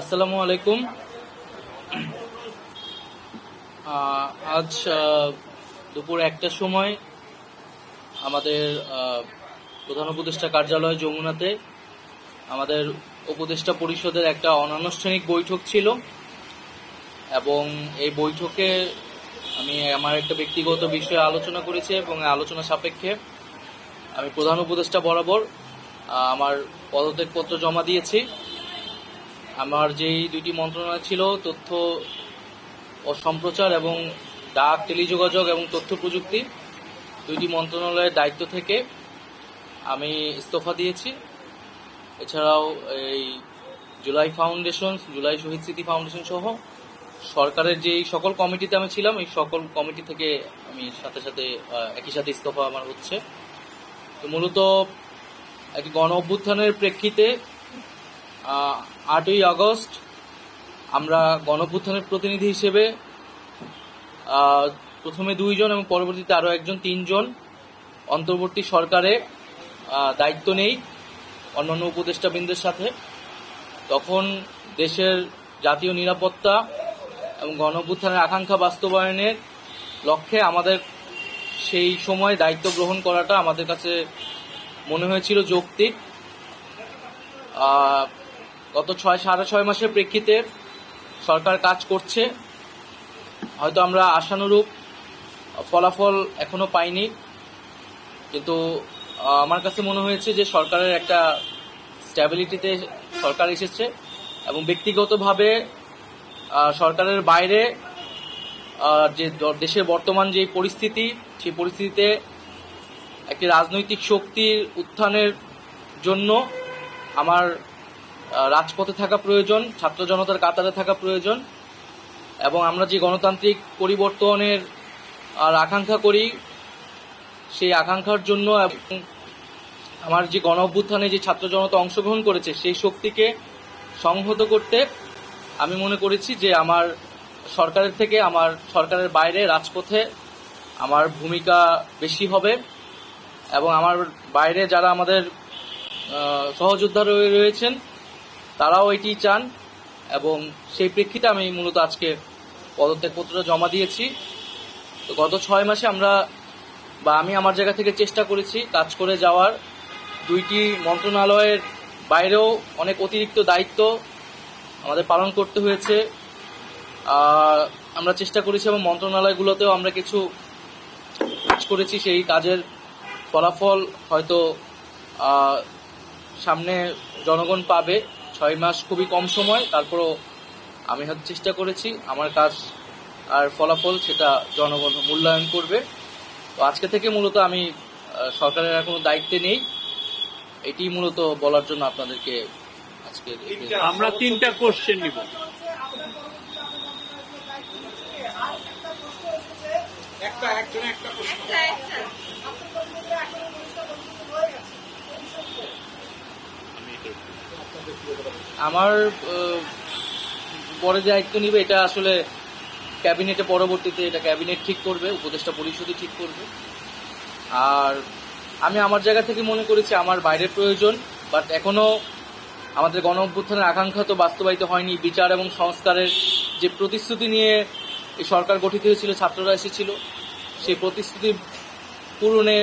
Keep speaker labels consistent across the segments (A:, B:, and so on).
A: আসসালামু আলাইকুম। আজ দুপুর 1টার সময় আমাদের প্রধান উপদেষ্টা কার্যালয় যমুনাতে আমাদের উপদেষ্টা পরিষদের একটা অনানুষ্ঠানিক বৈঠক ছিল এবং এই বৈঠকে আমি আমার একটা ব্যক্তিগত বিষয়ে আলোচনা করেছি এবং আলোচনা সাপেক্ষে আমি প্রধান উপদেষ্টা বরাবর আমার পদত্যাগপত্র জমা দিয়েছি। আমার যেই দুইটি মন্ত্রণালয় ছিল, তথ্য ও সম্প্রচার এবং ডাক, টেলিযোগাযোগ এবং তথ্য প্রযুক্তি, দুইটি মন্ত্রণালয়ের দায়িত্ব থেকে আমি ইস্তফা দিয়েছি। এছাড়াও এই জুলাই ফাউন্ডেশন, জুলাই শহীদ স্মৃতি ফাউন্ডেশন সহ সরকারের যেই সকল কমিটিতে আমি ছিলাম, এই সকল কমিটি থেকে আমি একই সাথে ইস্তফা আমার হচ্ছে। তো মূলত একটি গণ অভ্যুত্থানের প্রেক্ষিতে 8ই আগস্ট আমরা গণ অভ্যুত্থানের প্রতিনিধি হিসেবে প্রথমে 2 জন এবং পরবর্তীতে আরও একজন 3 জন অন্তর্বর্তী সরকারে দায়িত্ব নেই অন্যান্য উপদেষ্টাবৃন্দের সাথে। তখন দেশের জাতীয় নিরাপত্তা এবং গণ অভ্যুত্থানের আকাঙ্ক্ষা বাস্তবায়নের লক্ষ্যে আমাদের সেই সময় দায়িত্ব গ্রহণ করাটা আমাদের কাছে মনে হয়েছিল যৌক্তিক। গত 6.5 মাসের প্রেক্ষিতে সরকার কাজ করছে, হয়তো আমরা আশানুরূপ ফলাফল এখনো পাইনি, কিন্তু আমার কাছে মনে হয়েছে যে সরকারের একটা স্ট্যাবিলিটিতে সরকার এসেছে এবং ব্যক্তিগতভাবে সরকারের বাইরে যে দেশের বর্তমান যে পরিস্থিতি, সেই পরিস্থিতিতে একটি রাজনৈতিক শক্তির উত্থানের জন্য আমার রাজপথে থাকা প্রয়োজন, ছাত্র জনতার কাতারে থাকা প্রয়োজন এবং আমরা যে গণতান্ত্রিক পরিবর্তনের আকাঙ্ক্ষা করি, সেই আকাঙ্ক্ষার জন্য এবং আমার যে গণ অভ্যুত্থানে যে ছাত্র জনতা অংশগ্রহণ করেছে সেই শক্তিকে সংহত করতে আমি মনে করেছি যে আমার সরকারের থেকে আমার সরকারের বাইরে রাজপথে আমার ভূমিকা বেশি হবে এবং আমার বাইরে যারা আমাদের সহযোদ্ধা রয়েছেন তারাও এটি চান এবং সেই প্রেক্ষিতে আমি মূলত আজকে পদত্যাগপত্র জমা দিয়েছি। তো গত 6 মাসে আমি আমার জায়গা থেকে চেষ্টা করেছি কাজ করে যাওয়ার। 2টি মন্ত্রণালয়ের বাইরেও অনেক অতিরিক্ত দায়িত্ব আমাদের পালন করতে হয়েছে। আমরা চেষ্টা করেছি এবং মন্ত্রণালয়গুলোতেও আমরা কিছু কাজ করেছি। সেই কাজের ফলাফল হয়তো সামনে জনগণ পাবে। 6 মাস খুবই কম সময়, তারপরও আমি হয়তো চেষ্টা করেছি, আমার কাজ আর ফলাফল সেটা জনগণ মূল্যায়ন করবে। তো আজকে থেকে মূলত আমি সরকারের আর কোনো দায়িত্বে নেই, এটি মূলত বলার জন্য আপনাদেরকে আজকে
B: আমরা 3টা কোশ্চেন নিব।
A: আমার পরে যে দায়িত্ব নিবে এটা আসলে ক্যাবিনেটে পরবর্তীতে এটা ক্যাবিনেট ঠিক করবে, উপদেষ্টা পরিষদই ঠিক করবে। আর আমি আমার জায়গা থেকে মনে করেছি আমার বাইরের প্রয়োজন, বাট এখনও আমাদের গণ অভ্যুত্থানের আকাঙ্ক্ষা তো বাস্তবায়িত হয়নি। বিচার এবং সংস্কারের যে প্রতিশ্রুতি নিয়ে এই সরকার গঠিত হয়েছিল, ছাত্ররা এসেছিল, সেই প্রতিশ্রুতি পূরণে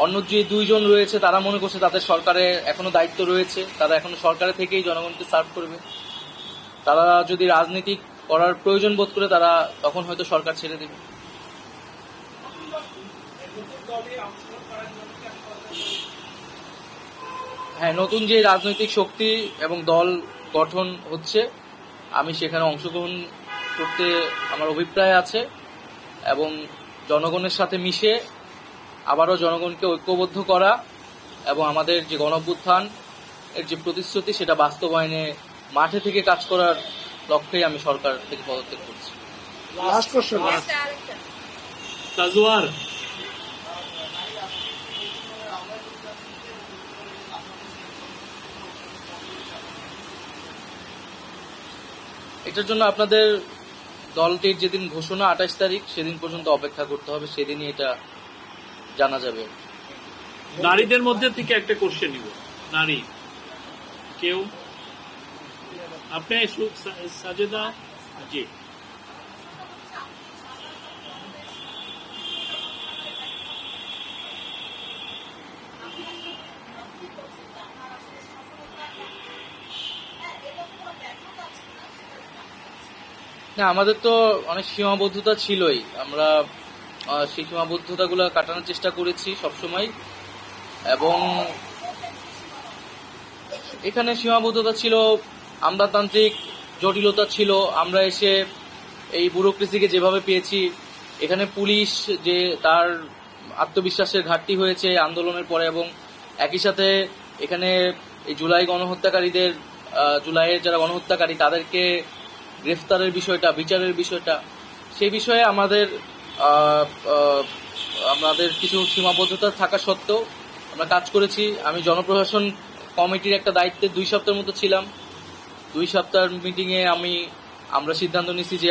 A: অন্য যে 2 জন রয়েছে তারা মনে করছে তাদের সরকারে এখনো দায়িত্ব রয়েছে, তারা এখনো সরকারে থেকেই জনগণকে সার্ভ করবে। তারা যদি রাজনীতি করার প্রয়োজন বোধ করে তারা তখন হয়তো সরকার ছেড়ে দেবে। হ্যাঁ, নতুন যে রাজনৈতিক শক্তি এবং দল গঠন হচ্ছে, আমি সেখানে অংশগ্রহণ করতে আমার অভিপ্রায় আছে এবং জনগণের সাথে মিশে আবারও জনগণকে ঐক্যবদ্ধ করা এবং আমাদের যে গণ অভ্যুত্থান এর যে প্রতিশ্রুতি সেটা বাস্তবায়নে মাঠে থেকে কাজ করার লক্ষ্যেই আমি সরকার থেকে পদত্যাগ করছি।
B: তাজওয়ার,
A: এটার জন্য আপনাদের দলটির যেদিন ঘোষণা 28 তারিখ, সেদিন পর্যন্ত অপেক্ষা করতে হবে, সেদিনই এটা জানা যাবে।
B: নারীদের মধ্যে থেকে একটা কোশ্চেন নিব। নারী কেউ আপনি সাজেদা জি।
A: না, আমাদের তো অনেক সীমাবদ্ধতা ছিলই। আমরা সেই সীমাবদ্ধতাগুলো কাটানোর চেষ্টা করেছি সবসময়, এবং এখানে সীমাবদ্ধতা ছিল, আমলাতান্ত্রিক জটিলতা ছিল। আমরা এসে এই ব্যুরোক্রেসিকে যেভাবে পেয়েছি, এখানে পুলিশ যে তার আত্মবিশ্বাসের ঘাটতি হয়েছে আন্দোলনের পরে, এবং একই সাথে এখানে এই জুলাই গণহত্যাকারীদের, জুলাইয়ের যারা গণহত্যাকারী তাদেরকে গ্রেফতারের বিষয়টা, বিচারের বিষয়টা, সেই বিষয়ে আহ, আহ, আমাদের কিছু সীমাবদ্ধতা থাকা সত্ত্বেও আমরা কাজ করেছি। আমি জনপ্রশাসন কমিটির একটা দায়িত্বে 2 সপ্তাহের মতো ছিলাম। 2 সপ্তাহের মিটিংয়ে আমরা সিদ্ধান্ত নিয়েছি যে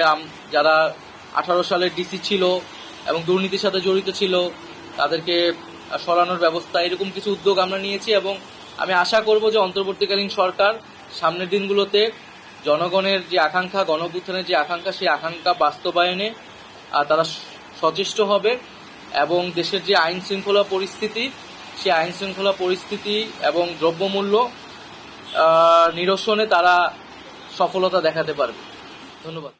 A: যারা 18 সালের ডিসি ছিল এবং দুর্নীতির সাথে জড়িত ছিল তাদেরকে সরানোর ব্যবস্থা, এরকম কিছু উদ্যোগ আমরা নিয়েছি। এবং আমি আশা করব যে অন্তর্বর্তীকালীন সরকার সামনের দিনগুলোতে জনগণের যে আকাঙ্ক্ষা, গণঅভ্যুত্থানের যে আকাঙ্ক্ষা, সেই আকাঙ্ক্ষা বাস্তবায়নে তারা সচেষ্ট হবে, এবং দেশের যে আইন শৃঙ্খলা পরিস্থিতি, সেই আইন শৃঙ্খলা পরিস্থিতি এবং দ্রব্যমূল্য নিরসনে তারা সফলতা দেখাতে পারবে। ধন্যবাদ।